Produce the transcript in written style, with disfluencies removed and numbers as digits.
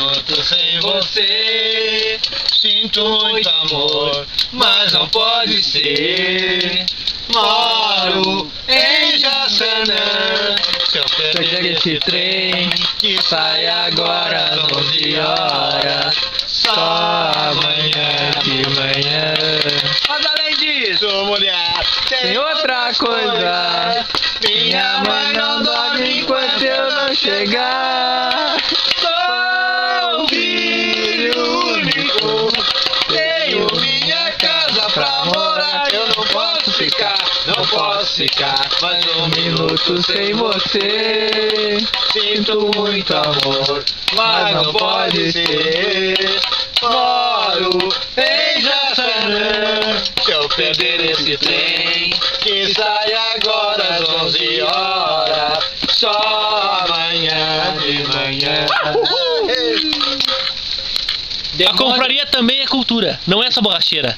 minuto sem você. Sinto muito amor, mas não pode ser. Moro em Jaçanã. Se eu perder esse trem que sai agora às 11 horas, só amanhã de manhã. Mas além disso, mulher, tem outra coisa. Minha mãe não dorme enquanto eu não chegar. Sou filho único, tenho minha casa pra morar. Eu não posso ficar mais um minuto sem você. Sinto muito amor, mas não pode ser. Moro em Jaçanã. Se eu perder esse trem que sai agora às 11 horas, só amanhã de manhã. A confraria também é cultura, não é só borracheira.